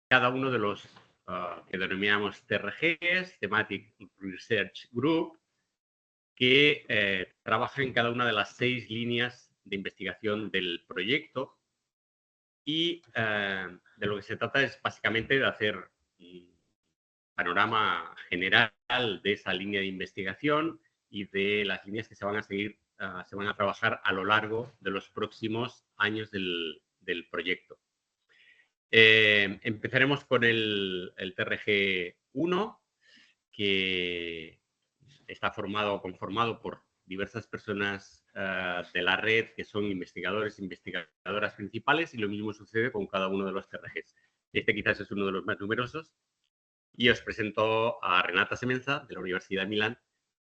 cada uno de los que denominamos TRGs, Thematic Research Group, que trabaja en cada una de las 6 líneas de investigación del proyecto. Y de lo que se trata es básicamente de hacer un panorama general de esa línea de investigación y de las líneas que se van a seguir, se van a trabajar a lo largo de los próximos años del proyecto. Empezaremos con el TRG1, que está conformado por diversas personas de la red que son investigadores e investigadoras principales, y lo mismo sucede con cada uno de los TRGs. Este quizás es uno de los más numerosos. Y os presento a Renata Semenza, de la Universidad de Milán,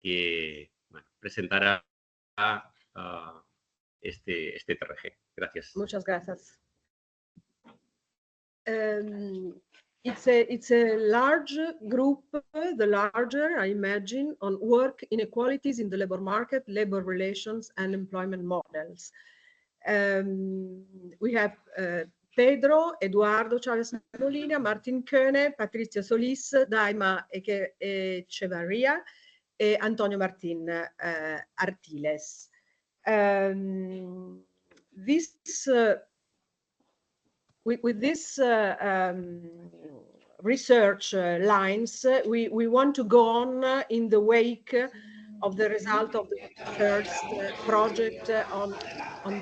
que presentará este TRG. Gracias. Muchas gracias. It's a large group, the larger, I imagine, on work inequalities in the labor market, labor relations, and employment models. We have Pedro, Eduardo Chavez Molina, Martin Köhne, Patricia Solis, Daima Echevarria, e Antonio Martin Artiles. With this research lines, we want to go on in the wake of the result of the first project on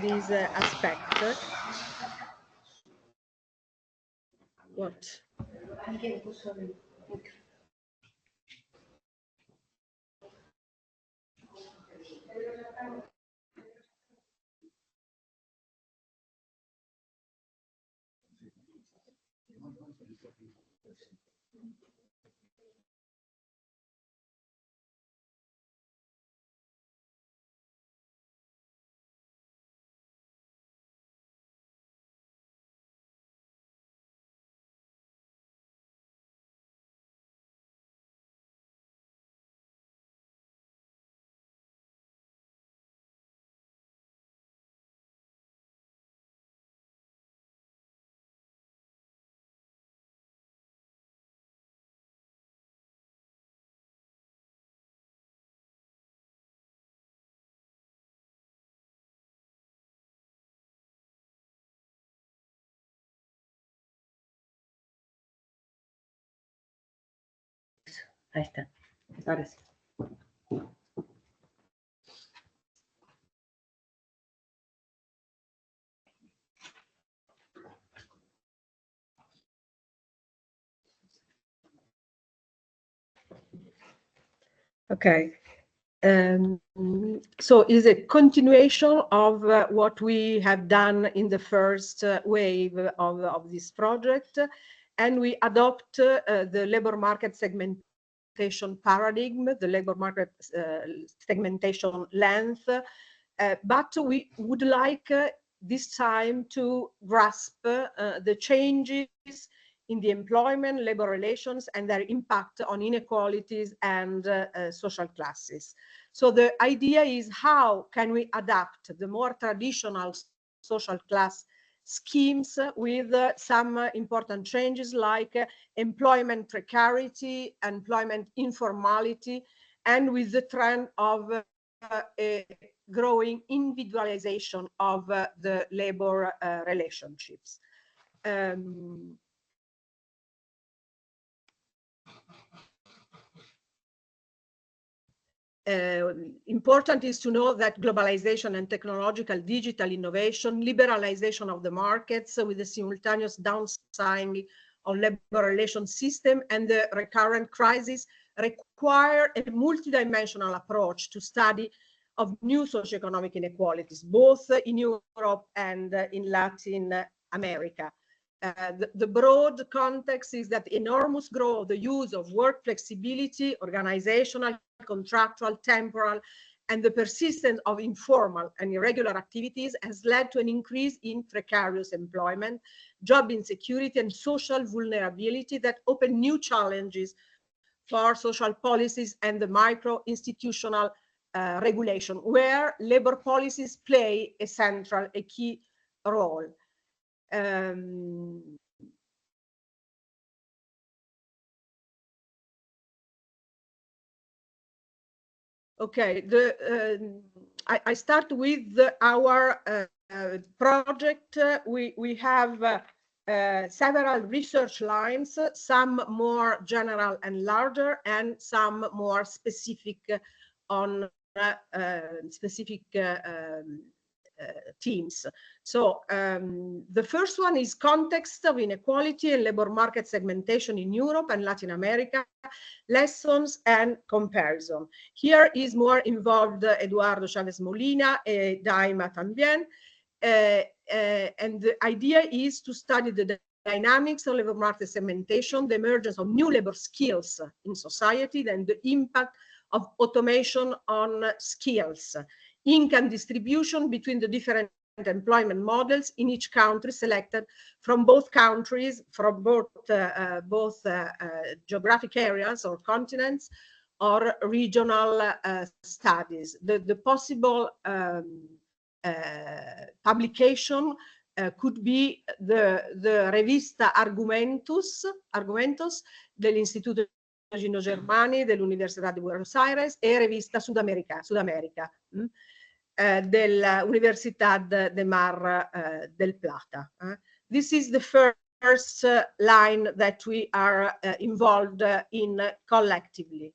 this aspect. What? Ahí está. Ahora sí. Okay. So it's a continuation of what we have done in the first wave of this project, and we adopt the labor market segmentation paradigm, the labor market segmentation length, but we would like this time to grasp the changes in the employment, labor relations, and their impact on inequalities and social classes. So the idea is, how can we adapt the more traditional social class schemes with some important changes like employment precarity, employment informality, and with the trend of a growing individualization of the labor relationships. Important is to know that globalization and technological digital innovation, liberalization of the markets with the simultaneous downsizing of labor relations system, and the recurrent crisis require a multidimensional approach to study of new socioeconomic inequalities, both in Europe and in Latin America. The broad context is that enormous growth of the use of work flexibility, organizational, contractual, temporal, and the persistence of informal and irregular activities has led to an increase in precarious employment, job insecurity, and social vulnerability that open new challenges for social policies and the micro-institutional regulation, where labor policies play a key role. Okay, I start with our project. We have several research lines, some more general and larger, and some more specific on specific teams. So the first one is context of inequality and labor market segmentation in Europe and Latin America, lessons and comparison. Here is more involved Eduardo Chavez Molina, Daima Tambien, and the idea is to study the dynamics of labor market segmentation, the emergence of new labor skills in society, and the impact of automation on skills, income distribution between the different employment models in each country selected from both countries, from both geographic areas or continents or regional studies. The possible publication could be the Revista Argumentos dell'Istituto Gino Germani dell'Università di Buenos Aires e Revista Sudamerica dell'Università de Mar del Plata. This is the first line that we are involved in collectively.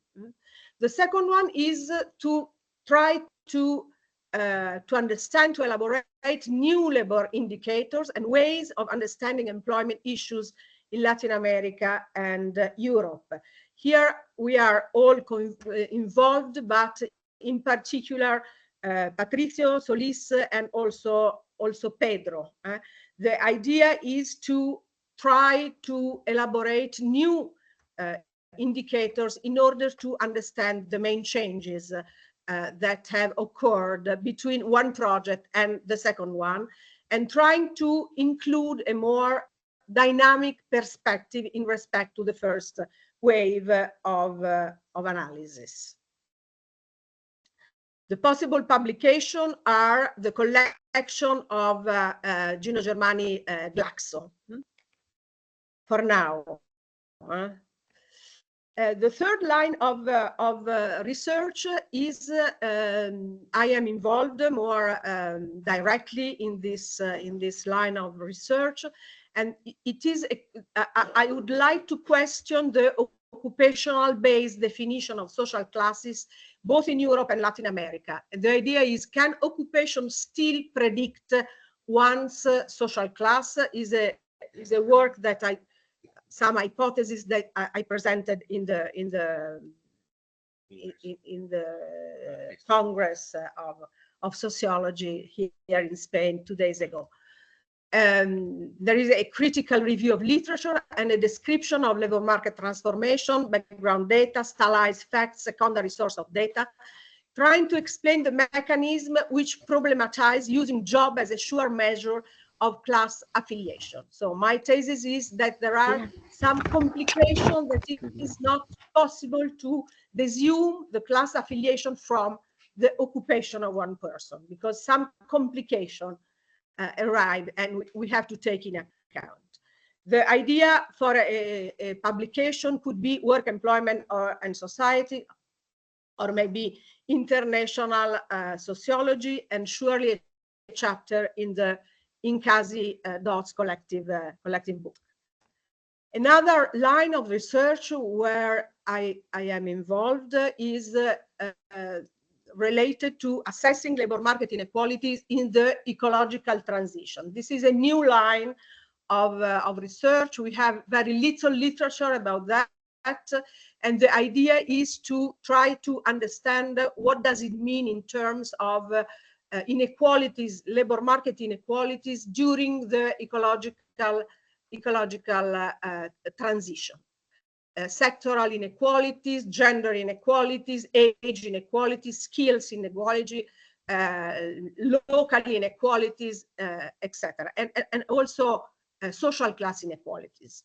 The second one is to try to understand, to elaborate new labor indicators and ways of understanding employment issues in Latin America and Europe. Here we are all involved, but in particular Patricio Solis and also Pedro. The idea is to try to elaborate new indicators in order to understand the main changes that have occurred between one project and the second one, and trying to include a more dynamic perspective in respect to the first wave of analysis. The possible publication are the collection of Gino Germani Glaxo for now. The third line of research is I am involved more directly in this line of research, and it is I would like to question the occupational based definition of social classes both in Europe and Latin America. The idea is, can occupation still predict one's social class? Is a work that some hypotheses that I presented in the Congress of Sociology here in Spain 2 days ago. There is a critical review of literature and a description of labor market transformation, background data, stylized facts, secondary source of data, trying to explain the mechanism which problematize using job as a sure measure of class affiliation. So my thesis is that there are some complications that it is not possible to desume the class affiliation from the occupation of one person, because some complication arrive and we have to take in account. The idea for a publication could be work, employment, and society, or maybe international sociology, and surely a chapter in the Incasi Dots collective book. Another line of research where I am involved is related to assessing labor market inequalities in the ecological transition. This is a new line of research. We have very little literature about that, and the idea is to try to understand what does it mean in terms of inequalities, labor market inequalities during the ecological transition. Sectoral inequalities, gender inequalities, age inequalities, skills inequality, local inequalities, etc., and also social class inequalities.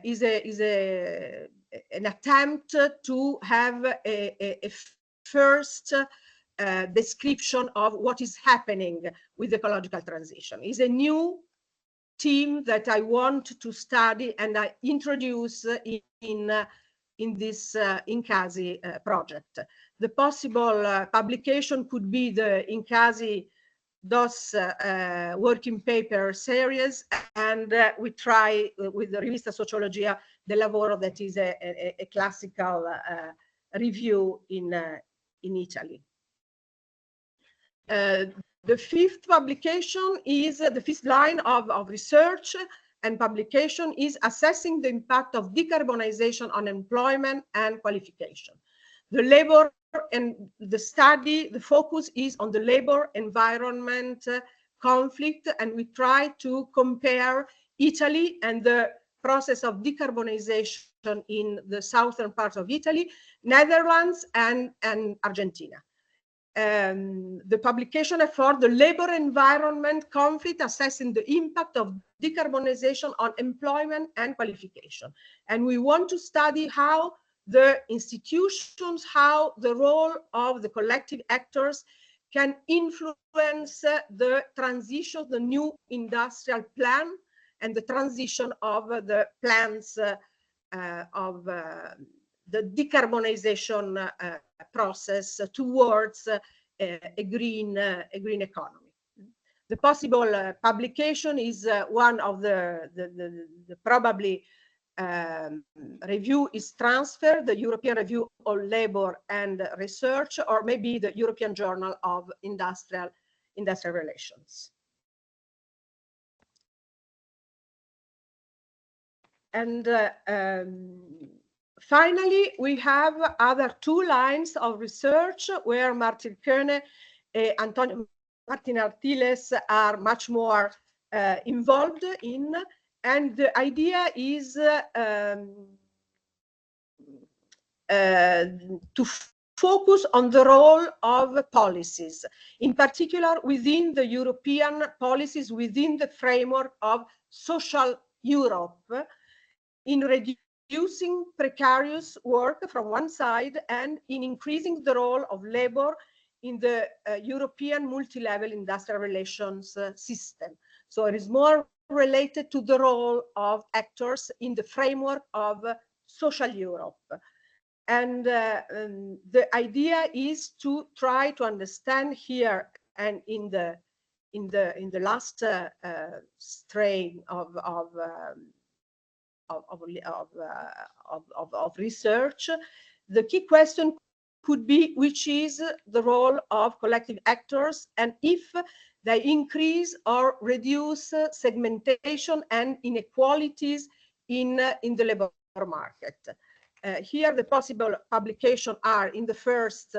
Is an attempt to have a first description of what is happening with ecological transition. Is a new theme that I want to study and I introduce in this Incasi project. the possible publication could be the Incasi DOS working paper series, and we try with the Rivista Sociologia del Lavoro, that is a classical review in Italy. The fifth publication is the fifth line of research and publication is assessing the impact of decarbonization on employment and qualification. The labor and the study, the focus is on the labor environment conflict, and we try to compare Italy and the process of decarbonization in the southern part of Italy, Netherlands, and Argentina. The publication for the labor environment conflict, assessing the impact of decarbonization on employment and qualification. And we want to study how the institutions, how the role of the collective actors can influence the transition, the new industrial plan, and the transition of the plans of the decarbonization process towards a green economy. The possible publication is one of the probably review is transferred, the European Review of Labor and Research, or maybe the European Journal of Industrial Relations. And finally, we have other two lines of research where Martin Koene and Antonio Martin Artiles are much more involved in. And the idea is to focus on the role of policies, in particular within the European policies, within the framework of social Europe, in reducing precarious work from one side and in increasing the role of labor in the European multi-level industrial relations system. So it is more related to the role of actors in the framework of social Europe. And the idea is to try to understand here, and in the last strain of research, the key question could be which is the role of collective actors, and if they increase or reduce segmentation and inequalities in the labor market. Here, the possible publications are, in the first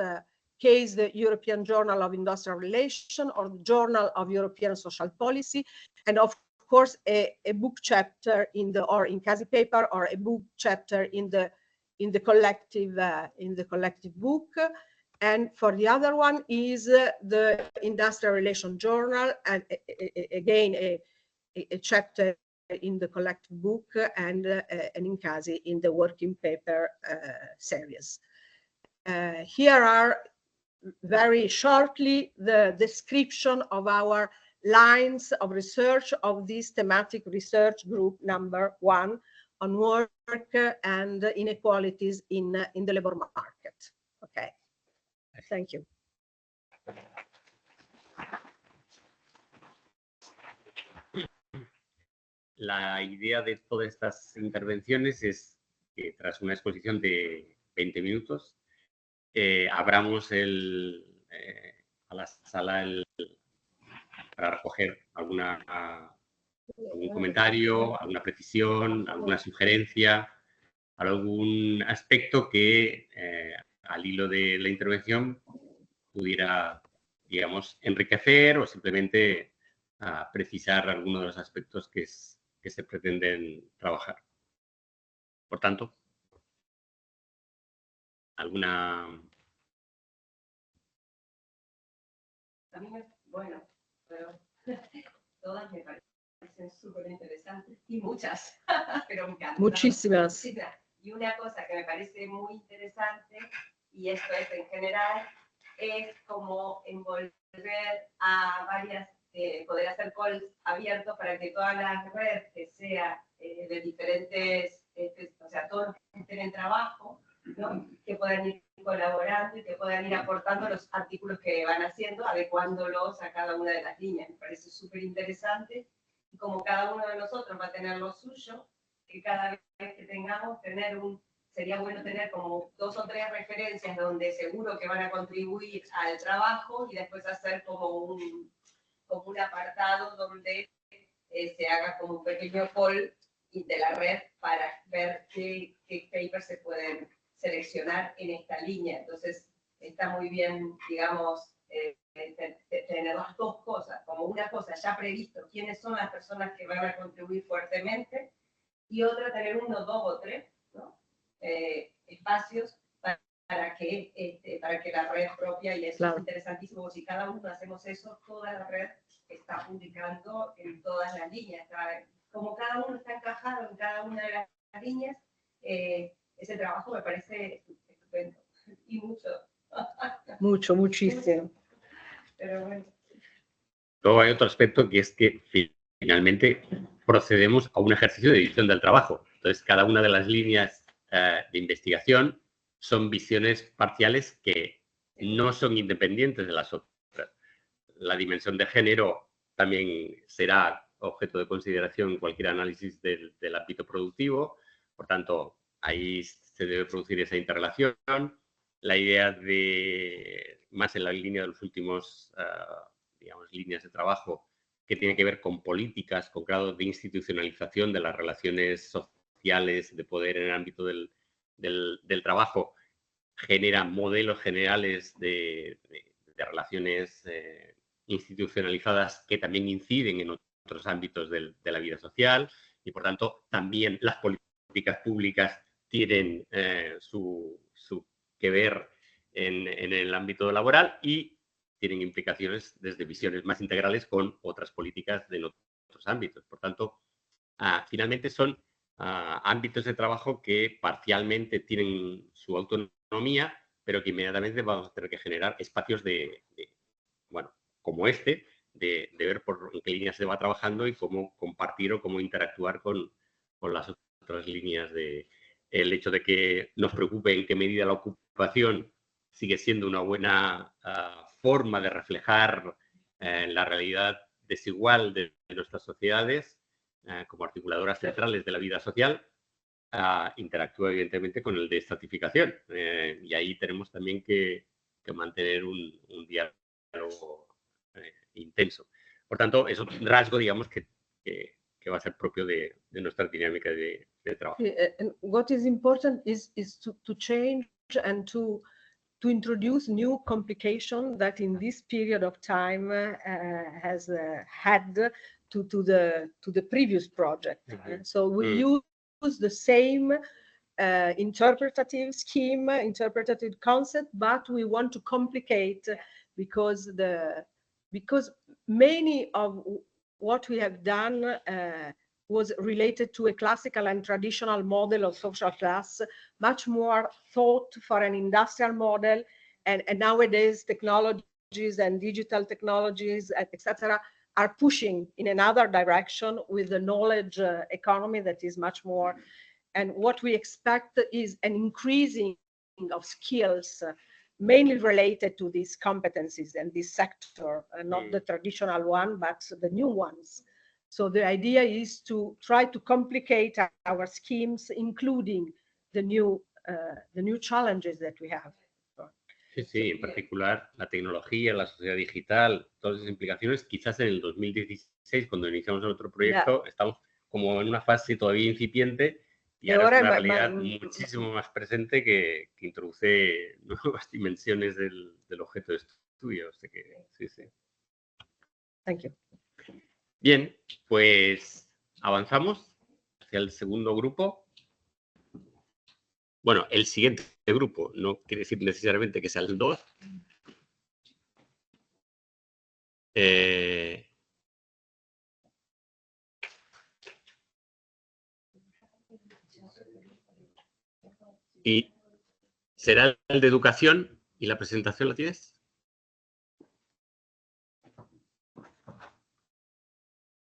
case, the European Journal of Industrial Relations or the Journal of European Social Policy, and of course, a book chapter in the Incasi paper, or a book chapter in the collective book. And for the other one is the Industrial Relations Journal, and again a chapter in the collective book, and an Incasi in the working paper series. Here are very shortly the description of our lines of research of this thematic research group number 1 on work and inequalities in the labor market. Okay, thank you. La idea de todas estas intervenciones es que tras una exposición de 20 minutos abramos a la sala para recoger algún comentario, alguna precisión, alguna sugerencia, algún aspecto que al hilo de la intervención pudiera, digamos, enriquecer o simplemente precisar algunos de los aspectos que se pretenden trabajar. Por tanto, ¿alguna? Bueno, pero todas me parecen súper interesantes, y muchas, pero me encantan. Muchísimas. Y una cosa que me parece muy interesante, y esto es en general, es como envolver a varias, poder hacer calls abiertos para que toda la red que sea de diferentes, o sea, todos los que estén en trabajo, ¿no? Que puedan ir colaborando y que puedan aportando los artículos que van haciendo, adecuándolos a cada una de las líneas. Me parece súper interesante. Y como cada uno de nosotros va a tener lo suyo, que cada vez que tengamos, sería bueno tener como 2 o 3 referencias donde seguro que van a contribuir al trabajo y después hacer como un apartado donde se haga como un pequeño poll de la red para ver qué papers se pueden seleccionar en esta línea. Entonces, está muy bien, digamos, tener las 2 cosas, como una cosa ya previsto, quiénes son las personas que van a contribuir fuertemente, y otra tener 1, 2 o 3, ¿no? Espacios para que la red propia, y eso claro. Es interesantísimo, si cada uno hacemos eso, toda la red está publicando en todas las líneas. Como cada uno está encajado en cada una de las líneas, ese trabajo me parece estupendo. Y muchísimo. Pero bueno. Luego hay otro aspecto que es que finalmente procedemos a un ejercicio de división del trabajo. Entonces, cada una de las líneas de investigación son visiones parciales que no son independientes de las otras. La dimensión de género también será objeto de consideración en cualquier análisis del ámbito productivo. Por tanto, ahí se debe producir esa interrelación. La idea de, más en la línea de los últimos, digamos, líneas de trabajo, que tiene que ver con políticas, con grado de institucionalización de las relaciones sociales, de poder en el ámbito del trabajo, genera modelos generales de relaciones institucionalizadas que también inciden en otros ámbitos de la vida social y, por tanto, también las políticas públicas tienen su que ver en el ámbito laboral y tienen implicaciones desde visiones más integrales con otras políticas de otros ámbitos. Por tanto, finalmente son ámbitos de trabajo que parcialmente tienen su autonomía, pero que inmediatamente vamos a tener que generar espacios bueno, como este, de ver por en qué líneas se va trabajando y cómo compartir o cómo interactuar con las otras líneas. El hecho de que nos preocupe en qué medida la ocupación sigue siendo una buena forma de reflejar la realidad desigual de nuestras sociedades como articuladoras centrales de la vida social, interactúa evidentemente con el de estratificación. Y ahí tenemos también que mantener un diálogo intenso. Por tanto, es un rasgo, digamos, que va a ser propio de nuestra dinámica de trabajo. And what is important is to change and to introduce new complication that in this period of time has had to the previous project. Mm-hmm. So we use the same interpretative scheme, interpretative concept, but we want to complicate because many of what we have done was related to a classical and traditional model of social class, much more thought for an industrial model, and nowadays technologies and digital technologies, etc., are pushing in another direction with the knowledge economy that is much more. And what we expect is an increasing of skills, mainly related to these competencies and this sector, not the traditional one, but the new ones. So the idea is to try to complicate our schemes, including the new challenges that we have. Sí, en particular la tecnología, la sociedad digital, todas esas implicaciones. Quizás en el 2016, cuando iniciamos el otro proyecto, estamos como en una fase todavía incipiente y ahora es una realidad muchísimo más presente que introduce nuevas dimensiones del objeto de estudio. O sea que, sí. Thank you. Bien, pues avanzamos hacia el segundo grupo. Bueno, el siguiente grupo, no quiere decir necesariamente que sean 2. Y será el de educación. ¿Y la presentación la tienes?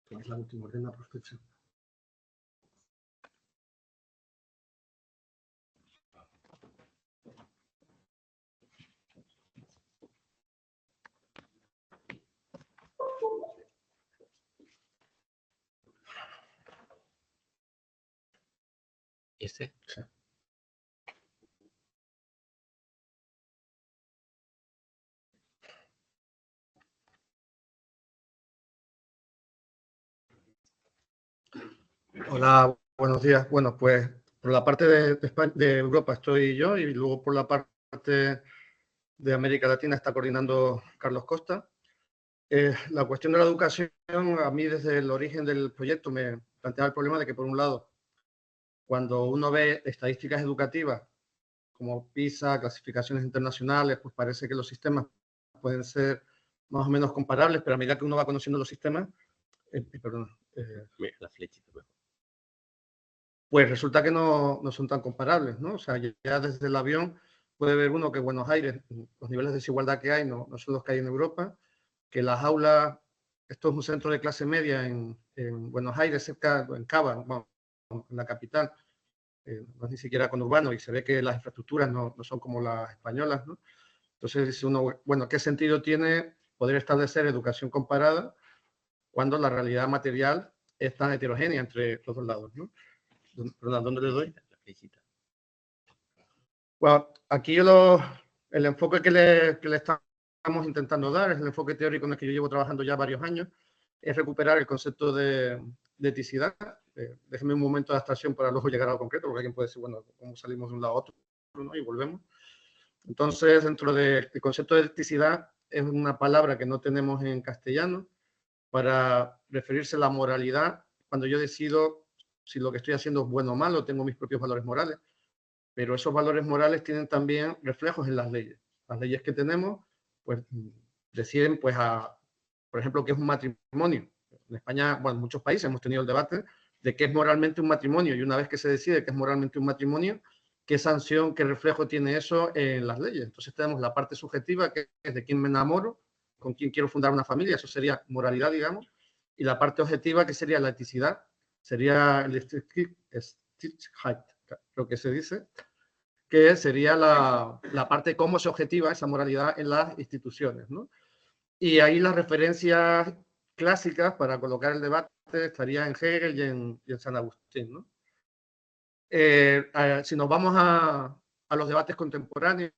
Es la última ordena prospección. ¿Ese? Sí. Hola, buenos días. Bueno, pues por la parte de Europa estoy yo y luego por la parte de América Latina está coordinando Carlos Costa. La cuestión de la educación, a mí desde el origen del proyecto me planteaba el problema de que, por un lado, cuando uno ve estadísticas educativas como PISA, clasificaciones internacionales, pues parece que los sistemas pueden ser más o menos comparables, pero a medida que uno va conociendo los sistemas, Mira, la flechita. pues resulta que no son tan comparables, ¿no? O sea, ya desde el avión puede ver uno que Buenos Aires, los niveles de desigualdad que hay no son los que hay en Europa, que las aulas, esto es un centro de clase media en Buenos Aires, cerca, en Cava, bueno, en la capital, no es ni siquiera conurbano, y se ve que las infraestructuras no son como las españolas, ¿no? Entonces dice uno, bueno, ¿qué sentido tiene poder establecer educación comparada cuando la realidad material es tan heterogénea entre los dos lados, ¿no? Perdón, ¿dónde le doy? La flechita. Bueno, aquí el enfoque que le estamos intentando dar, es el enfoque teórico en el que yo llevo trabajando ya varios años, es recuperar el concepto de eticidad. Déjeme un momento de abstracción para luego llegar a lo concreto, porque alguien puede decir, bueno, ¿cómo salimos de un lado a otro, ¿no? Y volvemos. Entonces, dentro del concepto de eticidad, es una palabra que no tenemos en castellano para referirse a la moralidad. Cuando yo decido si lo que estoy haciendo es bueno o malo, tengo mis propios valores morales, pero esos valores morales tienen también reflejos en las leyes. Las leyes que tenemos, pues, deciden, pues, por ejemplo, qué es un matrimonio. En España, bueno, en muchos países hemos tenido el debate de qué es moralmente un matrimonio, y una vez que se decide qué es moralmente un matrimonio, qué sanción, qué reflejo tiene eso en las leyes. Entonces tenemos la parte subjetiva, que es de quién me enamoro, con quién quiero fundar una familia, eso sería moralidad, digamos, y la parte objetiva, que sería la eticidad, sería el Stichheit, creo que se dice, que sería la parte de cómo se objetiva esa moralidad en las instituciones, ¿no? Y ahí las referencias clásicas para colocar el debate estarían en Hegel y en San Agustín, ¿no? Si nos vamos a los debates contemporáneos,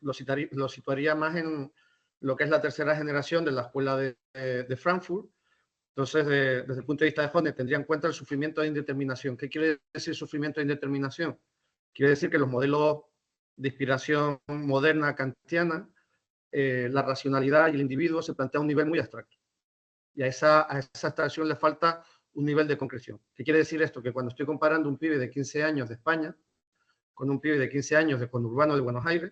lo situaría más en lo que es la tercera generación de la escuela de Frankfurt. Entonces, desde el punto de vista de Hone, tendría en cuenta el sufrimiento de indeterminación. ¿Qué quiere decir sufrimiento de indeterminación? Quiere decir que los modelos de inspiración moderna kantiana, la racionalidad y el individuo se plantea a un nivel muy abstracto. Y a esa abstracción le falta un nivel de concreción. ¿Qué quiere decir esto? Que cuando estoy comparando un pibe de 15 años de España con un pibe de 15 años de conurbano de Buenos Aires,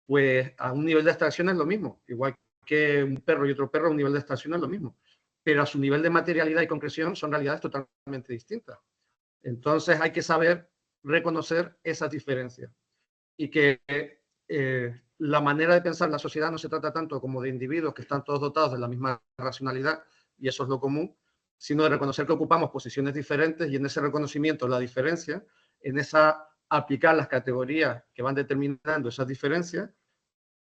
pues a un nivel de abstracción es lo mismo. Igual que un perro y otro perro, a un nivel de abstracción es lo mismo. Pero a su nivel de materialidad y concreción son realidades totalmente distintas. Entonces hay que saber reconocer esas diferencias. Y que la manera de pensar la sociedad no se trata tanto como de individuos que están todos dotados de la misma racionalidad, y eso es lo común, sino de reconocer que ocupamos posiciones diferentes, y en ese reconocimiento la diferencia, en esa aplicar las categorías que van determinando esas diferencias,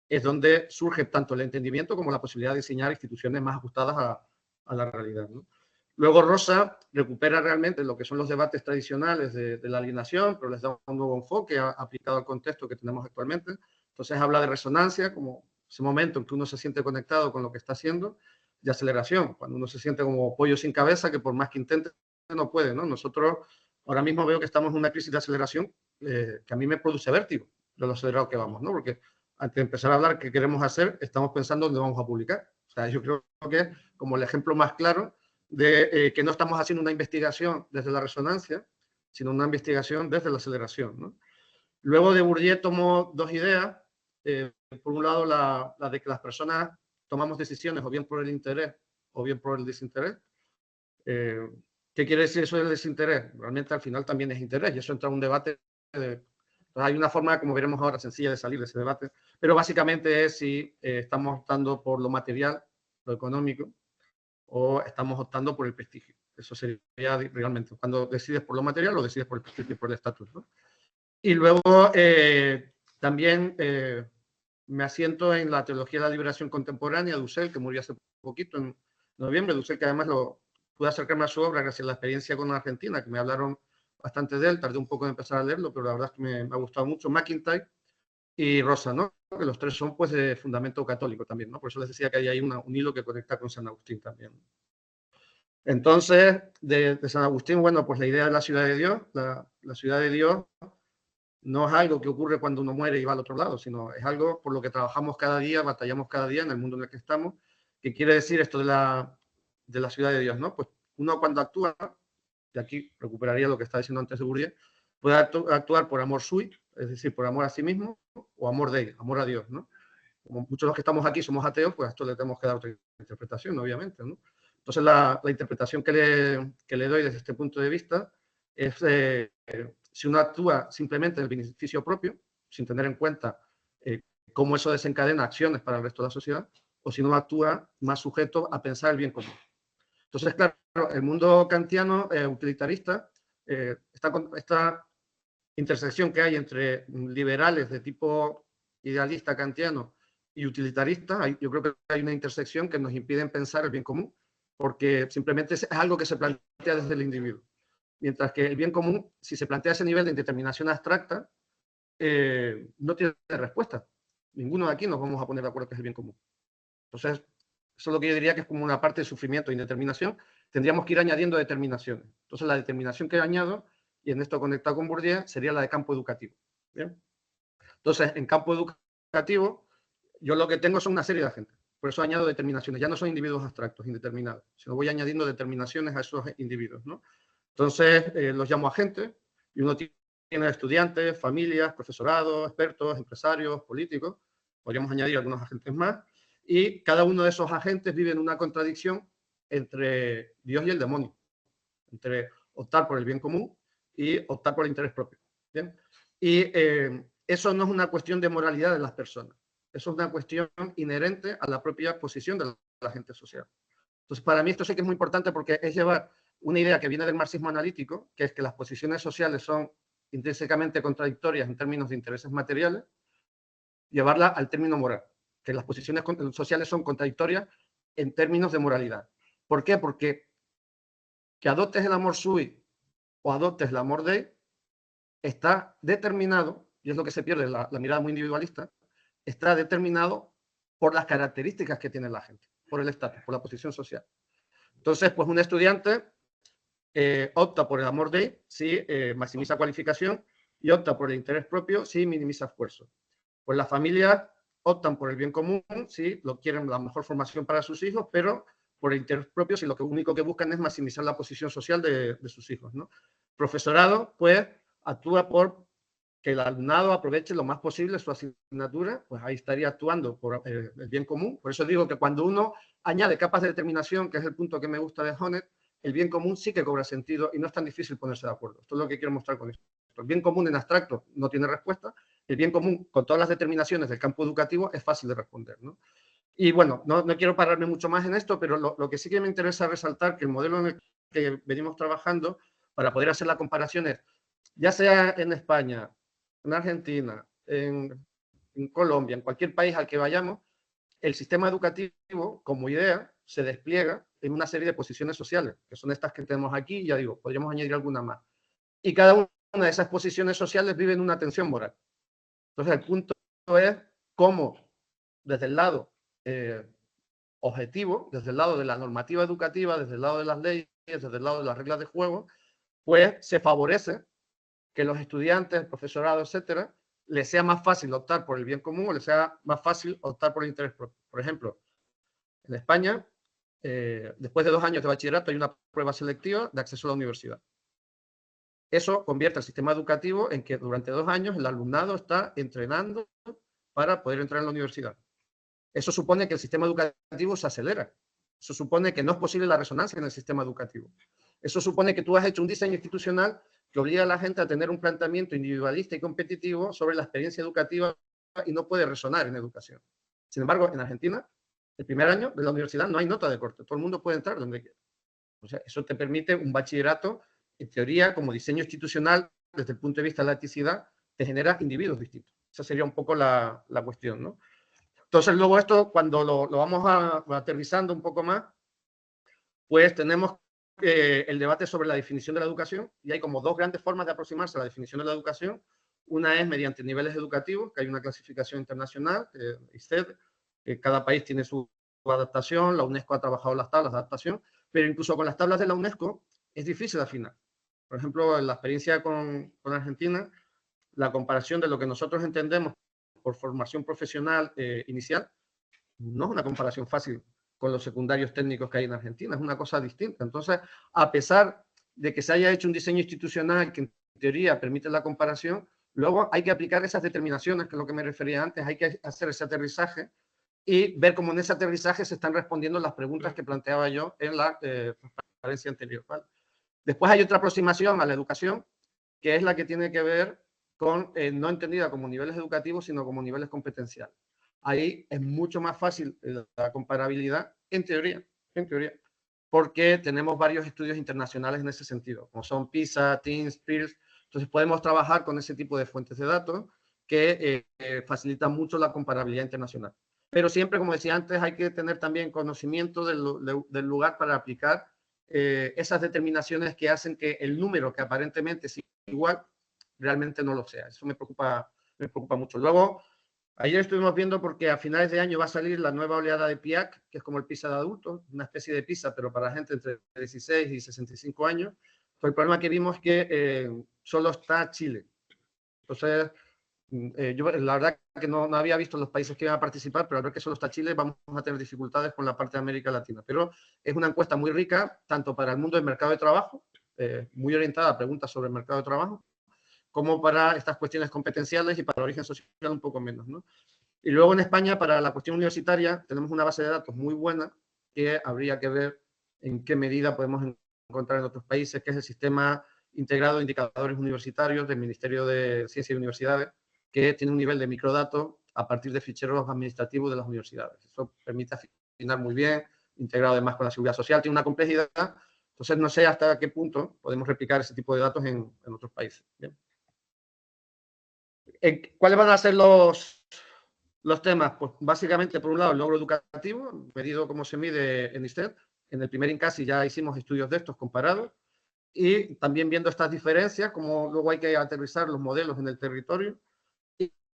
es donde surge tanto el entendimiento como la posibilidad de diseñar instituciones más ajustadas a la realidad, ¿no? Luego Rosa recupera realmente lo que son los debates tradicionales de la alienación, pero les da un nuevo enfoque aplicado al contexto que tenemos actualmente. Entonces habla de resonancia, como ese momento en que uno se siente conectado con lo que está haciendo, de aceleración, cuando uno se siente como pollo sin cabeza, que por más que intente no puede, ¿no? Nosotros ahora mismo veo que estamos en una crisis de aceleración que a mí me produce vértigo de lo acelerado que vamos, ¿no? Porque antes de empezar a hablar qué queremos hacer, estamos pensando dónde vamos a publicar. O sea, yo creo que es como el ejemplo más claro de que no estamos haciendo una investigación desde la resonancia, sino una investigación desde la aceleración, ¿no? Luego de Bourdieu tomó dos ideas. Por un lado, la de que las personas tomamos decisiones o bien por el interés o bien por el desinterés. ¿Qué quiere decir eso del desinterés? Realmente al final también es interés, y eso entra en un debate. Hay una forma, como veremos ahora, sencilla de salir de ese debate, pero básicamente es si estamos optando por lo material, lo económico, o estamos optando por el prestigio. Eso sería realmente cuando decides por lo material o decides por el prestigio y por el estatus, ¿no? Y luego también me asiento en la teología de la liberación contemporánea de Dussel, que murió hace poquito, en noviembre. Dussel, que además pude acercarme a su obra gracias a la experiencia con Argentina, que me hablaron bastante de él, tardé un poco en empezar a leerlo, pero la verdad es que me ha gustado mucho, McIntyre y Rosa, ¿no? Que los tres son pues de fundamento católico también, ¿no? Por eso les decía que hay ahí un hilo que conecta con San Agustín también. Entonces, de San Agustín, bueno, pues la idea de la ciudad de Dios, la ciudad de Dios no es algo que ocurre cuando uno muere y va al otro lado, sino es algo por lo que trabajamos cada día, batallamos cada día en el mundo en el que estamos. ¿Qué quiere decir esto de la ciudad de Dios, ¿no? Pues uno cuando actúa, y aquí recuperaría lo que estaba diciendo antes de Bourdieu, puede actuar por amor sui, es decir, por amor a sí mismo, o amor de él, amor a Dios, ¿no? Como muchos de los que estamos aquí somos ateos, pues a esto le tenemos que dar otra interpretación, obviamente, ¿no? Entonces, la interpretación que le doy desde este punto de vista es si uno actúa simplemente en el beneficio propio, sin tener en cuenta cómo eso desencadena acciones para el resto de la sociedad, o si uno actúa más sujeto a pensar el bien común. Entonces, claro, el mundo kantiano utilitarista, esta intersección que hay entre liberales de tipo idealista kantiano y utilitarista, yo creo que hay una intersección que nos impide pensar el bien común, porque simplemente es algo que se plantea desde el individuo. Mientras que el bien común, si se plantea ese nivel de indeterminación abstracta, no tiene respuesta. Ninguno de aquí nos vamos a poner de acuerdo que es el bien común. Entonces, eso es lo que yo diría que es como una parte de sufrimiento e indeterminación. Tendríamos que ir añadiendo determinaciones. Entonces, la determinación que añado, y en esto conectado con Bourdieu, sería la de campo educativo. ¿Bien? Entonces, en campo educativo, yo lo que tengo son una serie de agentes. Por eso añado determinaciones. Ya no son individuos abstractos, indeterminados, sino voy añadiendo determinaciones a esos individuos, ¿no? Entonces, los llamo agentes, y uno tiene estudiantes, familias, profesorado, expertos, empresarios, políticos. Podríamos añadir algunos agentes más. Y cada uno de esos agentes vive en una contradicción entre Dios y el demonio, entre optar por el bien común y optar por el interés propio. ¿Bien? Y eso no es una cuestión de moralidad de las personas, eso es una cuestión inherente a la propia posición de la gente social. Entonces, para mí esto sí que es muy importante porque es llevar una idea que viene del marxismo analítico, que es que las posiciones sociales son intrínsecamente contradictorias en términos de intereses materiales, llevarla al término moral, que las posiciones sociales son contradictorias en términos de moralidad. ¿Por qué? Porque que adoptes el amor sui o adoptes el amor dei está determinado, y es lo que se pierde la mirada muy individualista, está determinado por las características que tiene la gente, por el estatus, por la posición social. Entonces, pues un estudiante opta por el amor dei si maximiza cualificación y opta por el interés propio si minimiza esfuerzo. Pues las familias optan por el bien común si lo quieren la mejor formación para sus hijos, pero por el interés propio si lo único que buscan es maximizar la posición social de sus hijos, ¿no? Profesorado, pues, actúa por que el alumnado aproveche lo más posible su asignatura, pues ahí estaría actuando por el bien común. Por eso digo que cuando uno añade capas de determinación, que es el punto que me gusta de Honneth, el bien común sí que cobra sentido y no es tan difícil ponerse de acuerdo. Esto es lo que quiero mostrar con esto. El bien común en abstracto no tiene respuesta. El bien común, con todas las determinaciones del campo educativo, es fácil de responder, ¿no? Y bueno, no quiero pararme mucho más en esto, pero lo que sí que me interesa resaltar que el modelo en el que venimos trabajando para poder hacer las comparaciones, ya sea en España, en Argentina, en Colombia, en cualquier país al que vayamos, el sistema educativo, como idea, se despliega en una serie de posiciones sociales, que son estas que tenemos aquí, ya digo, podríamos añadir alguna más. Y cada una de esas posiciones sociales vive en una tensión moral. Entonces, el punto es cómo, desde el lado objetivo, desde el lado de la normativa educativa, desde el lado de las leyes, desde el lado de las reglas de juego, pues se favorece que los estudiantes, el profesorado, etcétera, les sea más fácil optar por el bien común o les sea más fácil optar por el interés propio. Por ejemplo, en España, después de 2 años de bachillerato hay una prueba selectiva de acceso a la universidad. Eso convierte el sistema educativo en que durante 2 años el alumnado está entrenando para poder entrar en la universidad. Eso supone que el sistema educativo se acelera. Eso supone que no es posible la resonancia en el sistema educativo. Eso supone que tú has hecho un diseño institucional que obliga a la gente a tener un planteamiento individualista y competitivo sobre la experiencia educativa y no puede resonar en educación. Sin embargo, en Argentina, el primer año de la universidad no hay nota de corte. Todo el mundo puede entrar donde quiera. O sea, eso te permite un bachillerato, en teoría, como diseño institucional, desde el punto de vista de la laicidad, te genera individuos distintos. Esa sería un poco la cuestión, ¿no? Entonces, luego esto, cuando lo vamos aterrizando un poco más, pues tenemos el debate sobre la definición de la educación, y hay como dos grandes formas de aproximarse a la definición de la educación. Una es mediante niveles educativos, que hay una clasificación internacional, ICED, que cada país tiene su adaptación, la UNESCO ha trabajado las tablas de adaptación, pero incluso con las tablas de la UNESCO es difícil afinar. Por ejemplo, en la experiencia con Argentina, la comparación de lo que nosotros entendemos por formación profesional inicial no es una comparación fácil con los secundarios técnicos que hay en Argentina, es una cosa distinta. Entonces, a pesar de que se haya hecho un diseño institucional que en teoría permite la comparación, luego hay que aplicar esas determinaciones, que es lo que me refería antes, hay que hacer ese aterrizaje y ver cómo en ese aterrizaje se están respondiendo las preguntas que planteaba yo en la transparencia anterior, ¿vale? Después hay otra aproximación a la educación, que es la que tiene que ver con, no entendida como niveles educativos, sino como niveles competenciales. Ahí es mucho más fácil la comparabilidad, en teoría, porque tenemos varios estudios internacionales en ese sentido, como son PISA, TIMSS, PIRLS. Entonces podemos trabajar con ese tipo de fuentes de datos que facilitan mucho la comparabilidad internacional. Pero siempre, como decía antes, hay que tener también conocimiento del lugar para aplicar esas determinaciones que hacen que el número que aparentemente es igual, realmente no lo sea. Eso me preocupa mucho. Luego, ayer estuvimos viendo porque a finales de año va a salir la nueva oleada de PIAAC, que es como el PISA de adultos, una especie de PISA, pero para gente entre 16 y 65 años. Entonces, el problema que vimos es que solo está Chile. Entonces, yo la verdad que no había visto los países que iban a participar, pero al ver que solo está Chile, vamos a tener dificultades con la parte de América Latina. Pero es una encuesta muy rica, tanto para el mundo del mercado de trabajo, muy orientada a preguntas sobre el mercado de trabajo, como para estas cuestiones competenciales y para el origen social un poco menos, ¿no? Y luego en España, para la cuestión universitaria, tenemos una base de datos muy buena que habría que ver en qué medida podemos encontrar en otros países, que es el Sistema Integrado de Indicadores Universitarios del Ministerio de Ciencia y Universidades, que tiene un nivel de microdatos a partir de ficheros administrativos de las universidades. Eso permite afinar muy bien, integrado además con la seguridad social, tiene una complejidad. Entonces, no sé hasta qué punto podemos replicar ese tipo de datos en otros países. ¿Bien? ¿Cuáles van a ser los temas? Pues básicamente, por un lado, el logro educativo, medido como se mide en ISTED. En el primer INCASI ya hicimos estudios de estos comparados. Y también viendo estas diferencias, como luego hay que aterrizar los modelos en el territorio.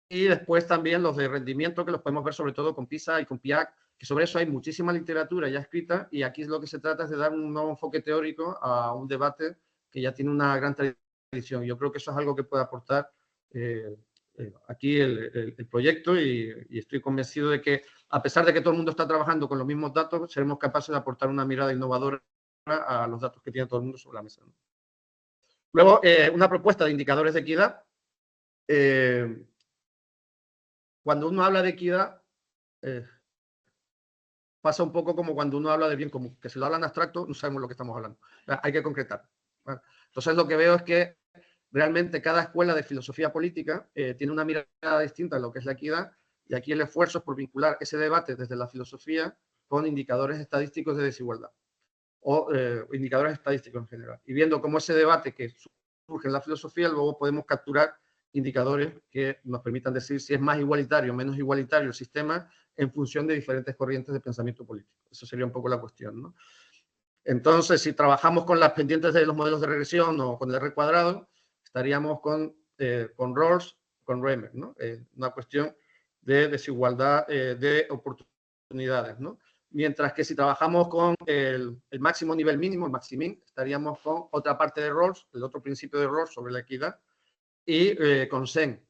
Y después también los de rendimiento, que los podemos ver sobre todo con PISA y con PIAAC, que sobre eso hay muchísima literatura ya escrita, y aquí lo que se trata es de dar un nuevo enfoque teórico a un debate que ya tiene una gran tradición. Yo creo que eso es algo que puede aportar aquí el proyecto, y estoy convencido de que, a pesar de que todo el mundo está trabajando con los mismos datos, seremos capaces de aportar una mirada innovadora a los datos que tiene todo el mundo sobre la mesa, ¿no? Luego, una propuesta de indicadores de equidad. Cuando uno habla de equidad, pasa un poco como cuando uno habla de bien común, que si lo hablan abstracto no sabemos lo que estamos hablando. Hay que concretar. ¿Vale? Entonces, lo que veo es que realmente cada escuela de filosofía política tiene una mirada distinta a lo que es la equidad, y aquí el esfuerzo es por vincular ese debate desde la filosofía con indicadores estadísticos de desigualdad o indicadores estadísticos en general. Y viendo cómo ese debate que surge en la filosofía, luego podemos capturar indicadores que nos permitan decir si es más igualitario o menos igualitario el sistema en función de diferentes corrientes de pensamiento político. Eso sería un poco la cuestión, ¿no? Entonces, si trabajamos con las pendientes de los modelos de regresión o con el R cuadrado, estaríamos con Rawls, con Remer, ¿no? Una cuestión de desigualdad de oportunidades, ¿no? Mientras que si trabajamos con el máximo nivel mínimo, el maximin, estaríamos con otra parte de Rawls, el otro principio de Rawls sobre la equidad, y con Sen.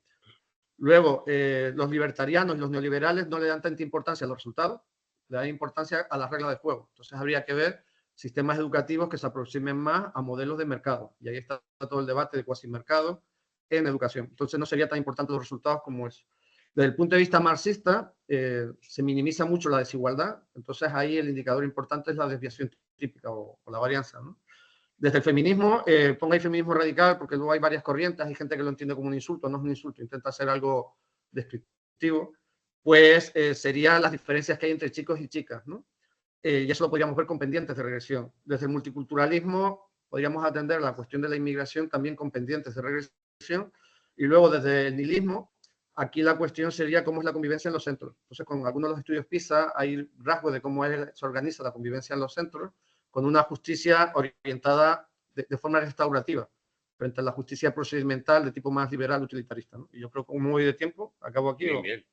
Luego, los libertarianos y los neoliberales no le dan tanta importancia a los resultados, le dan importancia a las reglas de juego. Entonces, habría que ver sistemas educativos que se aproximen más a modelos de mercado. Y ahí está todo el debate de cuasimercado en educación. Entonces, no sería tan importante los resultados como eso. Desde el punto de vista marxista, se minimiza mucho la desigualdad. Entonces, ahí el indicador importante es la desviación típica o la varianza, ¿no? Desde el feminismo, ponga ahí feminismo radical, porque luego hay varias corrientes, hay gente que lo entiende como un insulto, no es un insulto, intenta hacer algo descriptivo, pues serían las diferencias que hay entre chicos y chicas, ¿no? Y eso lo podríamos ver con pendientes de regresión. Desde el multiculturalismo podríamos atender la cuestión de la inmigración también con pendientes de regresión, y luego desde el nihilismo, aquí la cuestión sería cómo es la convivencia en los centros. Entonces, con algunos de los estudios PISA hay rasgos de cómo se organiza la convivencia en los centros, con una justicia orientada de forma restaurativa frente a la justicia procedimental de tipo más liberal, utilitarista, ¿no? Y yo creo que como voy de tiempo, acabo aquí. Bien, bien.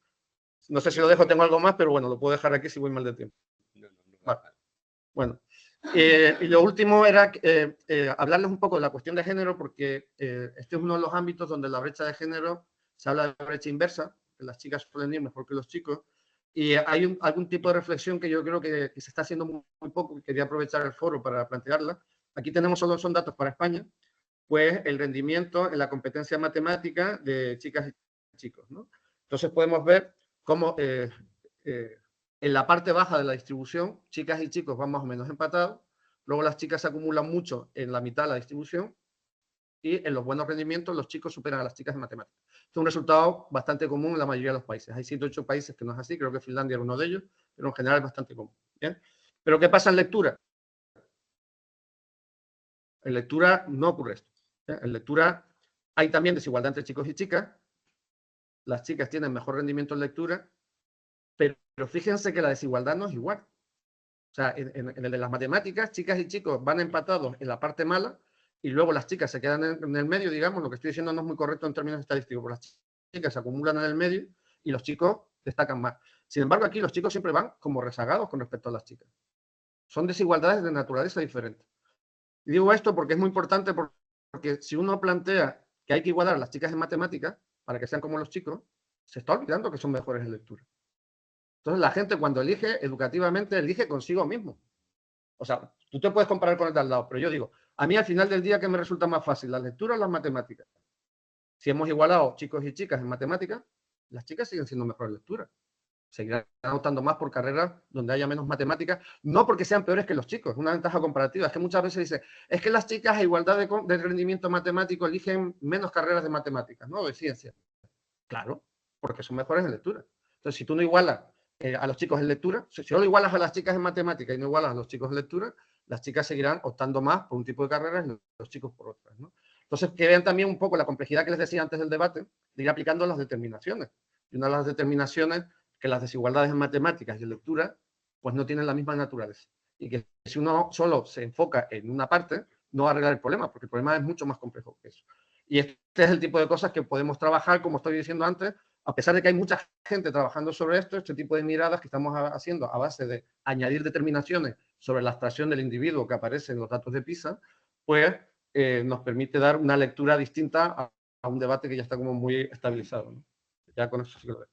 No sé si lo dejo, tengo algo más, pero bueno, lo puedo dejar aquí si voy mal de tiempo. No, vale. Bueno, y lo último era hablarles un poco de la cuestión de género, porque este es uno de los ámbitos donde la brecha de género se habla de brecha inversa, que las chicas suelen ir mejor que los chicos, y hay algún tipo de reflexión que yo creo que se está haciendo muy poco, y quería aprovechar el foro para plantearla. Aquí tenemos son datos para España, pues el rendimiento en la competencia matemática de chicas y chicos, ¿no? Entonces podemos ver cómo en la parte baja de la distribución, chicas y chicos van más o menos empatados, luego las chicas se acumulan mucho en la mitad de la distribución y en los buenos rendimientos los chicos superan a las chicas en matemáticas. Este es un resultado bastante común en la mayoría de los países. Hay 7 o 8 países que no es así, creo que Finlandia era uno de ellos, pero en general es bastante común. ¿Bien? ¿Pero qué pasa en lectura? En lectura no ocurre esto. En lectura hay también desigualdad entre chicos y chicas. Las chicas tienen mejor rendimiento en lectura, pero fíjense que la desigualdad no es igual. O sea, en el de las matemáticas, chicas y chicos van empatados en la parte mala y luego las chicas se quedan en el medio, digamos, lo que estoy diciendo no es muy correcto en términos estadísticos, pero las chicas se acumulan en el medio y los chicos destacan más. Sin embargo, aquí los chicos siempre van como rezagados con respecto a las chicas. Son desigualdades de naturaleza diferente. Y digo esto porque es muy importante, porque si uno plantea que hay que igualar a las chicas en matemáticas para que sean como los chicos, se está olvidando que son mejores en lectura. Entonces la gente cuando elige educativamente, elige consigo mismo. O sea, tú te puedes comparar con el de al lado, pero yo digo, a mí al final del día, ¿qué me resulta más fácil? ¿La lectura o las matemáticas? Si hemos igualado chicos y chicas en matemáticas, las chicas siguen siendo mejor en lectura. Seguirán optando más por carreras donde haya menos matemáticas, no porque sean peores que los chicos, es una ventaja comparativa. Es que muchas veces dice, es que las chicas a igualdad de rendimiento matemático eligen menos carreras de matemáticas, ¿no? De ciencia. Claro, porque son mejores en lectura. Entonces, si tú no igualas a los chicos en lectura, si solo igualas a las chicas en matemáticas y no igualas a los chicos en lectura, las chicas seguirán optando más por un tipo de carreras y los chicos por otras, ¿no? Entonces, que vean también un poco la complejidad que les decía antes del debate, de ir aplicando las determinaciones. Y una de las determinaciones que las desigualdades en matemáticas y en lectura pues no tienen la misma naturaleza. Y que si uno solo se enfoca en una parte, no va a arreglar el problema, porque el problema es mucho más complejo que eso. Y este es el tipo de cosas que podemos trabajar, como estoy diciendo antes, a pesar de que hay mucha gente trabajando sobre esto, este tipo de miradas que estamos haciendo a base de añadir determinaciones sobre la abstracción del individuo que aparece en los datos de PISA, pues nos permite dar una lectura distinta a un debate que ya está como muy estabilizado, ¿no? Ya con eso sí que lo veo.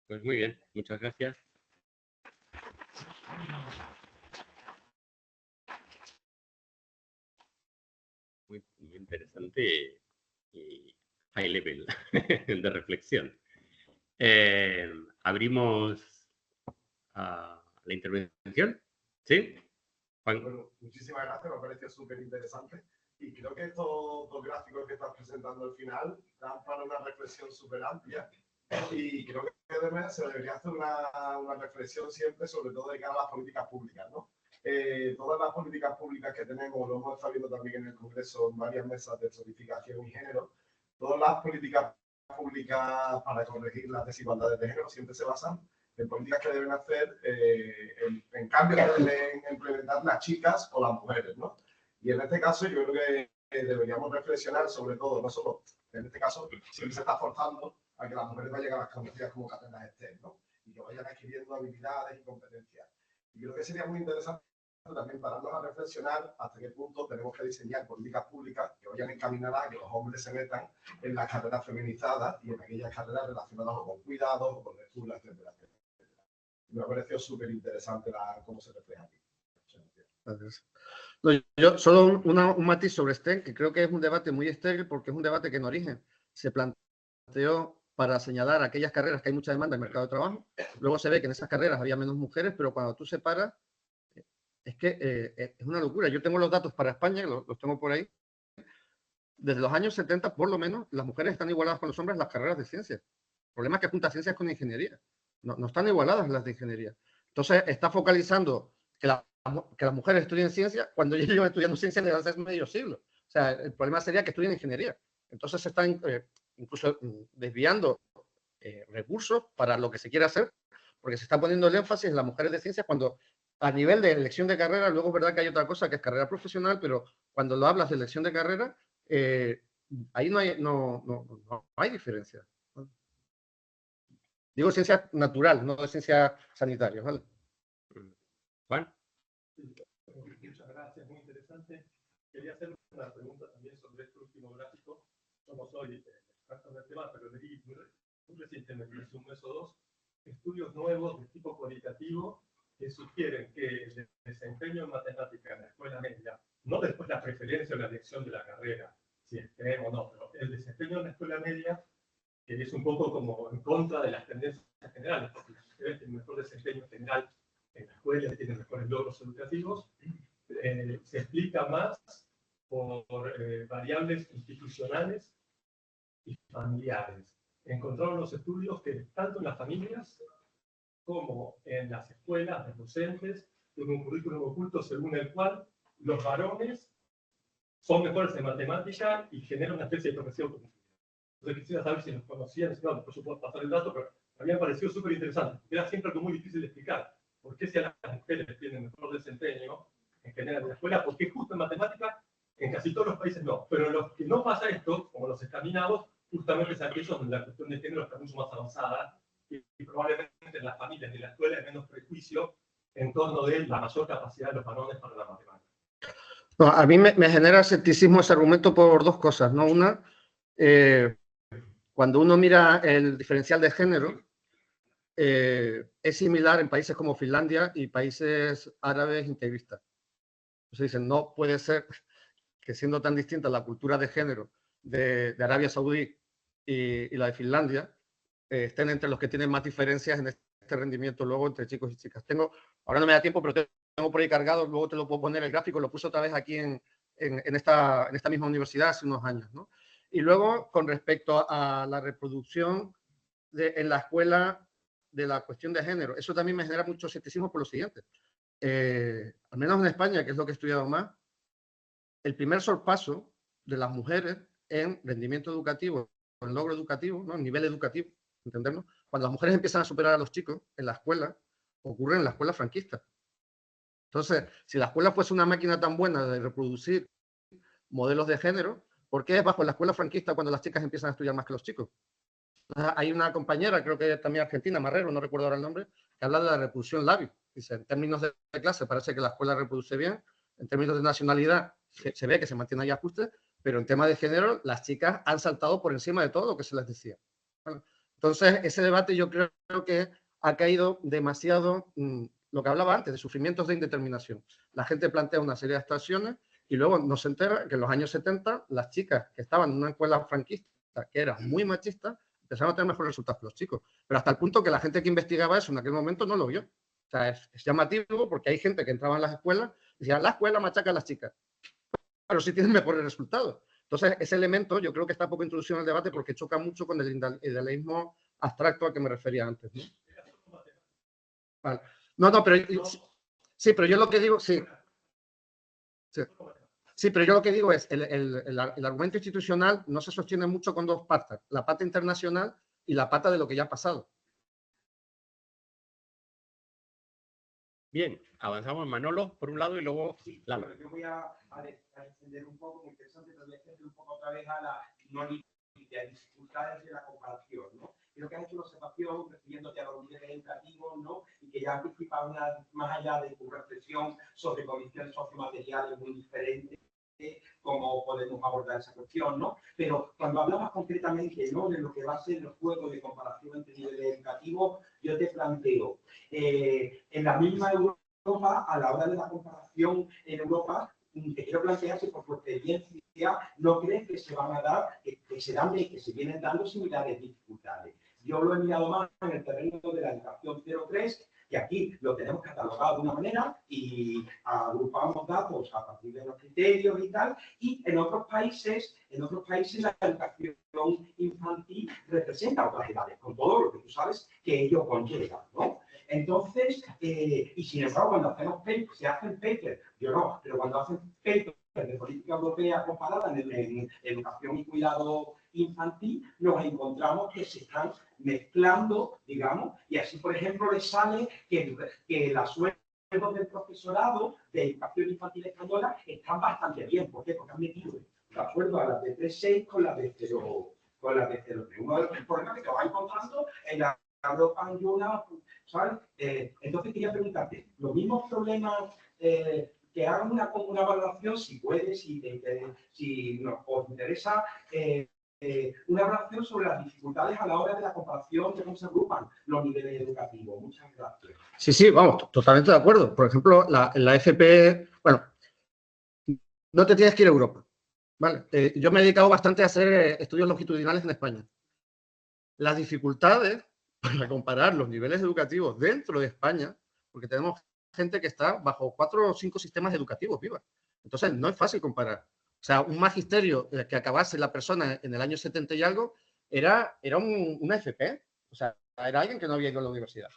Pues muy bien, muchas gracias. Muy interesante y high level de reflexión. Abrimos a la intervención. ¿Sí? Juan. Bueno, muchísimas gracias, me ha parecido súper interesante. Y creo que estos dos gráficos que estás presentando al final dan para una reflexión súper amplia. Y creo que además se debería hacer una reflexión siempre, sobre todo de cara a las políticas públicas, ¿no? Todas las políticas públicas que tenemos, lo hemos estado viendo también en el Congreso, en varias mesas de estratificación y género, todas las políticas públicas para corregir las desigualdades de género siempre se basan en políticas que deben hacer, en cambio que deben implementar las chicas o las mujeres, ¿no? Y en este caso yo creo que deberíamos reflexionar sobre todo, no solo, en este caso, siempre se está forzando a que las mujeres vayan a las conocidas como carreras STEM, ¿no? Y que vayan adquiriendo habilidades y competencias. Y creo que sería muy interesante también pararnos a reflexionar hasta qué punto tenemos que diseñar políticas públicas que vayan encaminadas a que los hombres se metan en las carreras feminizadas y en aquellas carreras relacionadas con cuidados o con lectura, etcétera, etcétera. Me ha parecido súper interesante cómo se refleja aquí. Gracias. No, yo solo un matiz sobre STEM, que creo que es un debate muy estéril porque es un debate que en origen se planteó para señalar aquellas carreras que hay mucha demanda en el mercado de trabajo. Luego se ve que en esas carreras había menos mujeres, pero cuando tú separas, es que es una locura. Yo tengo los datos para España, los tengo por ahí. Desde los años 70, por lo menos, las mujeres están igualadas con los hombres en las carreras de ciencias. El problema es que junta ciencias con ingeniería. No están igualadas las de ingeniería. Entonces, está focalizando que las mujeres estudien ciencia cuando ellos llevan estudiando ciencia desde hace medio siglo. O sea, el problema sería que estudien ingeniería. Entonces, se están incluso desviando recursos para lo que se quiere hacer, porque se está poniendo el énfasis en las mujeres de ciencias cuando a nivel de elección de carrera, luego es verdad que hay otra cosa que es carrera profesional, pero cuando lo hablas de elección de carrera, ahí no hay diferencia. Digo ciencia natural, no de ciencia sanitaria, ¿vale? Juan. Muchas gracias, muy interesante. Quería hacer una pregunta también sobre este último gráfico. Yo no soy experto en el tema, pero leí muy recientemente, hace un mes o dos, estudios nuevos de tipo cualitativo que sugieren que el desempeño en matemática en la escuela media, no después la preferencia o la elección de la carrera, si es que o no, pero el desempeño en la escuela media, que es un poco como en contra de las tendencias generales, porque las mujeres tienen mejor desempeño general en la escuela, tienen mejores logros educativos, se explica más por variables institucionales y familiares. Encontraron los estudios que tanto en las familias como en las escuelas, los docentes, tienen un currículum oculto según el cual los varones son mejores en matemática y generan una especie de profesión común. Entonces quisiera saber si los conocían, si no, por supuesto pasar el dato, pero a mí me ha parecido súper interesante. Era siempre algo muy difícil de explicar. ¿Por qué si a las mujeres tienen mejor desempeño en general en la escuela? Porque justo en matemática, en casi todos los países no. Pero en los que no pasa esto, como los escandinavos, justamente es aquellos donde la cuestión de género está mucho más avanzada y probablemente en las familias y en la escuela hay menos prejuicio en torno de la mayor capacidad de los varones para la matemática. No, a mí me genera escepticismo ese argumento por dos cosas, ¿no? Una, cuando uno mira el diferencial de género, es similar en países como Finlandia y países árabes integristas. Entonces dicen, no puede ser que siendo tan distinta la cultura de género de Arabia Saudí y la de Finlandia, estén entre los que tienen más diferencias en este rendimiento luego entre chicos y chicas. Ahora no me da tiempo, pero tengo por ahí cargado, luego te lo puedo poner el gráfico, lo puse otra vez aquí en esta misma universidad hace unos años, ¿no? Y luego, con respecto a la reproducción en la escuela de la cuestión de género, eso también me genera mucho escepticismo por lo siguiente. Al menos en España, que es lo que he estudiado más, el primer sorpaso de las mujeres en rendimiento educativo, en logro educativo, ¿no? En nivel educativo, ¿entendernos? Cuando las mujeres empiezan a superar a los chicos en la escuela, ocurre en la escuela franquista. Entonces, si la escuela fuese una máquina tan buena de reproducir modelos de género, ¿por qué es bajo la escuela franquista cuando las chicas empiezan a estudiar más que los chicos? Hay una compañera, creo que también argentina, Marrero, no recuerdo ahora el nombre, que habla de la reproducción labi. Dice, en términos de clase parece que la escuela reproduce bien, en términos de nacionalidad se ve que se mantiene ahí ajuste, pero en tema de género las chicas han saltado por encima de todo lo que se les decía. Bueno, entonces, ese debate yo creo que ha caído demasiado, lo que hablaba antes, de sufrimientos de indeterminación. La gente plantea una serie de abstracciones y luego nos entera que en los años 70 las chicas que estaban en una escuela franquista que era muy machista empezaron a tener mejores resultados que los chicos. Pero hasta el punto que la gente que investigaba eso en aquel momento no lo vio. O sea, es llamativo porque hay gente que entraba en las escuelas y decía, la escuela machaca a las chicas. Pero sí tienen mejores resultados. Entonces, ese elemento yo creo que está poco introducido en el debate porque choca mucho con el idealismo abstracto al que me refería antes, ¿no? Vale. No, pero sí, pero yo lo que digo, sí. Sí, pero yo lo que digo es, el argumento institucional no se sostiene mucho con dos patas, la pata internacional y la pata de lo que ya ha pasado. Bien, avanzamos Manolo por un lado y luego Lalo. Yo voy a extender un poco, muy interesante, pero voy a extender un poco otra vez a las dificultades de la comparación, ¿no? Creo que has hecho una observación refiriéndote a los niveles educativos, ¿no? Y que ya anticipa más allá de tu reflexión sobre condiciones sociomateriales muy diferentes, cómo podemos abordar esa cuestión, ¿no? Pero cuando hablabas concretamente, ¿no?, de lo que va a ser el juego de comparación entre niveles educativos, yo te planteo, en la misma Europa, a la hora de la comparación en Europa, te quiero plantear si por tu experiencia no crees que se van a dar, que se vienen dando similares dificultades. Yo lo he mirado más en el terreno de la educación 03, que aquí lo tenemos catalogado de una manera y agrupamos datos a partir de los criterios y tal, y en otros países la educación infantil representa otras edades, con todo lo que tú sabes que ello conlleva, ¿no? Entonces, y sin embargo, cuando hacemos papers, se hacen papers, yo no, pero cuando hacen papers de política europea comparada en educación y cuidado infantil, nos encontramos que se están mezclando, digamos, y así, por ejemplo, les sale que la suerte del profesorado de educación infantil española están bastante bien. ¿Por qué? Porque han metido, de acuerdo a las de 3.6 con las de 0, con las de 0.3. Uno de los problemas que va encontrando en la Europa en una, ¿sabes? Entonces quería preguntarte, los mismos problemas que hagan una valoración, si puedes, si os interesa, una valoración sobre las dificultades a la hora de la comparación de cómo se agrupan los niveles educativos. Muchas gracias. Sí, sí, vamos, totalmente de acuerdo. Por ejemplo, la FP, bueno, no te tienes que ir a Europa, ¿vale? Yo me he dedicado bastante a hacer estudios longitudinales en España. Las dificultades para comparar los niveles educativos dentro de España, porque tenemos gente que está bajo 4 o 5 sistemas educativos vivas. Entonces, no es fácil comparar. O sea, un magisterio que acabase la persona en el año 70 y algo era una FP. O sea, era alguien que no había ido a la universidad.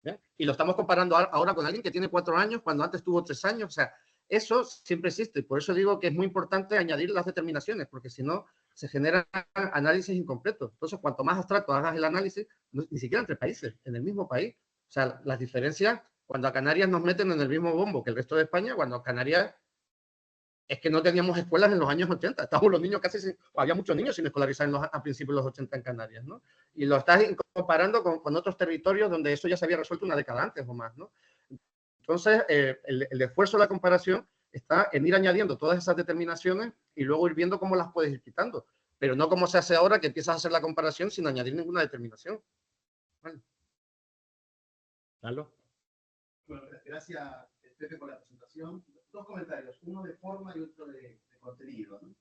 ¿Bien? Y lo estamos comparando ahora con alguien que tiene 4 años cuando antes tuvo 3 años. O sea, eso siempre existe. Por eso digo que es muy importante añadir las determinaciones, porque si no, se generan análisis incompletos. Entonces, cuanto más abstracto hagas el análisis, ni siquiera entre países, en el mismo país. O sea, las diferencias, cuando a Canarias nos meten en el mismo bombo que el resto de España, cuando a Canarias es que no teníamos escuelas en los años 80. Estábamos los niños casi había muchos niños sin escolarizar a principios de los 80 en Canarias, ¿no? Y lo estás comparando con otros territorios donde eso ya se había resuelto una década antes o más, ¿no? Entonces, el esfuerzo de la comparación está en ir añadiendo todas esas determinaciones y luego ir viendo cómo las puedes ir quitando. Pero no como se hace ahora, que empiezas a hacer la comparación sin añadir ninguna determinación. Bueno. ¿Lalo? Bueno, gracias, Pepe, por la presentación. 2 comentarios, uno de forma y otro de contenido, ¿no?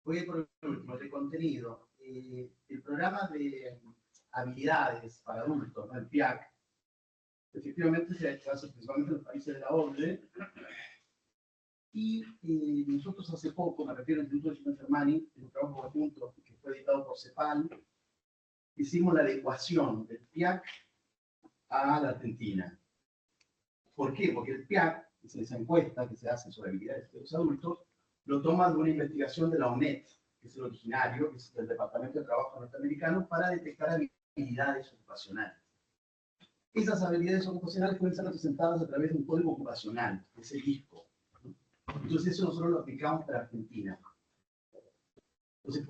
Voy a ir por el último, de contenido. El programa de habilidades para adultos, ¿no? El PIAC, efectivamente se hace principalmente en los países de la OCDE. Y nosotros hace poco, me refiero al Instituto de Gino Germani, en un trabajo conjunto que fue editado por CEPAL, hicimos la adecuación del PIAC a la Argentina. ¿Por qué? Porque el PIAC, que es esa encuesta que se hace sobre habilidades de los adultos, lo toma de una investigación de la ONET, que es el originario, que es el Departamento de Trabajo norteamericano, para detectar habilidades ocupacionales. Esas habilidades ocupacionales pueden ser representadas a través de un código ocupacional, que es el ISCO. Entonces eso nosotros lo aplicamos para Argentina. Entonces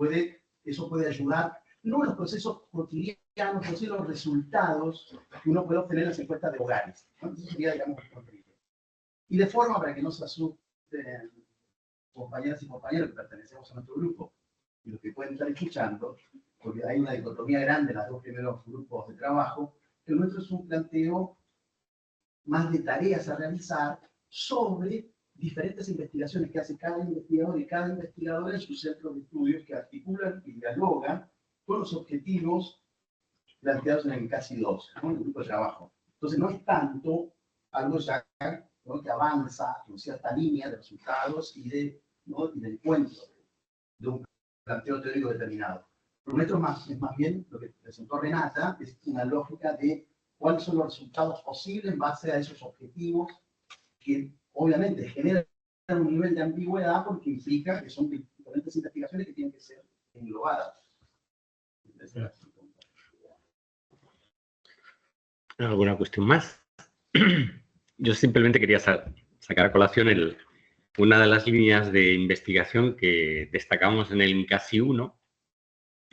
eso puede ayudar, no en los procesos cotidianos, pero sí en los resultados que uno puede obtener en las encuestas de hogares. Eso sería, digamos, el contenido. Y de forma para que no se asusten compañeras y compañeros que pertenecemos a nuestro grupo y los que pueden estar escuchando, porque hay una dicotomía grande en los 2 primeros grupos de trabajo, el nuestro es un planteo más de tareas a realizar sobre diferentes investigaciones que hace cada investigador y cada investigadora en sus centros de estudios que articulan y dialogan con los objetivos planteados en el CASI 2, ¿no? En el grupo de trabajo. Entonces no es tanto algo ya, ¿no?, que avanza en cierta línea de resultados y del encuentro de un planteo teórico determinado. Lo nuestro es más bien lo que presentó Renata, es una lógica de cuáles son los resultados posibles en base a esos objetivos que obviamente generan un nivel de ambigüedad porque implica que son diferentes investigaciones que tienen que ser englobadas. ¿Alguna cuestión más? Yo simplemente quería sacar a colación una de las líneas de investigación que destacamos en el CASI 1,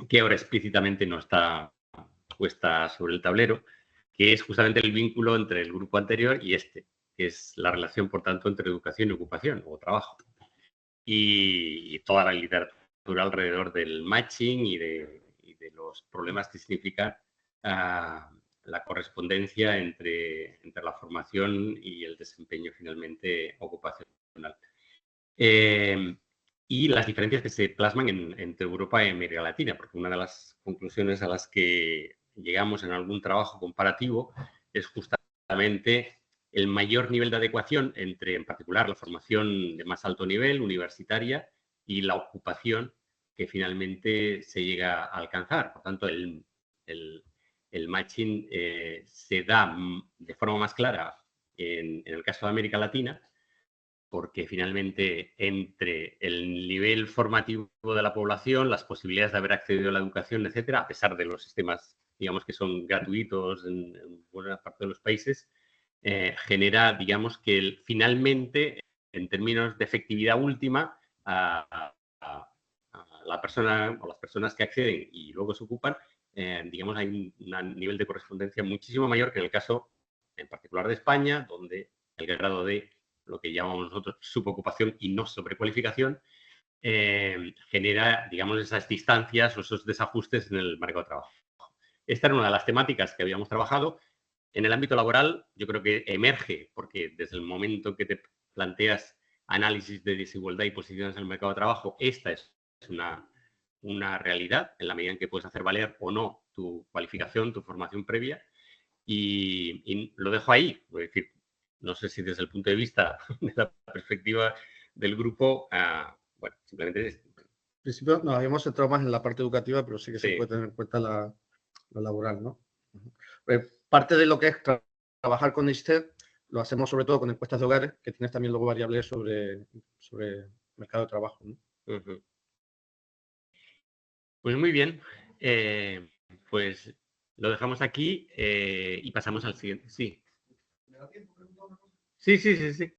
que ahora explícitamente no está puesta sobre el tablero, que es justamente el vínculo entre el grupo anterior y este, que es la relación, por tanto, entre educación y ocupación o trabajo. Y toda la literatura alrededor del matching y de los problemas que significa la correspondencia entre la formación y el desempeño finalmente ocupacional. Y las diferencias que se plasman entre Europa y América Latina, porque una de las conclusiones a las que llegamos en algún trabajo comparativo es justamente el mayor nivel de adecuación entre, en particular, la formación de más alto nivel, universitaria, y la ocupación que finalmente se llega a alcanzar. Por tanto, el matching se da de forma más clara en el caso de América Latina, porque finalmente entre el nivel formativo de la población, las posibilidades de haber accedido a la educación, etcétera, a pesar de los sistemas, digamos, que son gratuitos en buena parte de los países, genera, digamos, que finalmente, en términos de efectividad última, a la persona o las personas que acceden y luego se ocupan, digamos, hay un nivel de correspondencia muchísimo mayor que en el caso, en particular, de España, donde el grado de lo que llamamos nosotros subocupación y no sobrecualificación genera, digamos, esas distancias o esos desajustes en el mercado de trabajo. Esta era una de las temáticas que habíamos trabajado. En el ámbito laboral, yo creo que emerge, porque desde el momento que te planteas análisis de desigualdad y posiciones en el mercado de trabajo, esta es una realidad en la medida en que puedes hacer valer o no tu cualificación, tu formación previa. Y lo dejo ahí. Es decir, no sé si desde el punto de vista de la perspectiva del grupo, bueno, simplemente... En principio nos habíamos centrado más en la parte educativa, pero sí que Sí. se puede tener en cuenta la laboral, ¿no? Parte de lo que es trabajar con ISTED lo hacemos sobre todo con encuestas de hogares, que tienes también luego variables sobre mercado de trabajo, ¿no? Uh-huh. Pues muy bien. Pues lo dejamos aquí y pasamos al siguiente. Sí. Sí.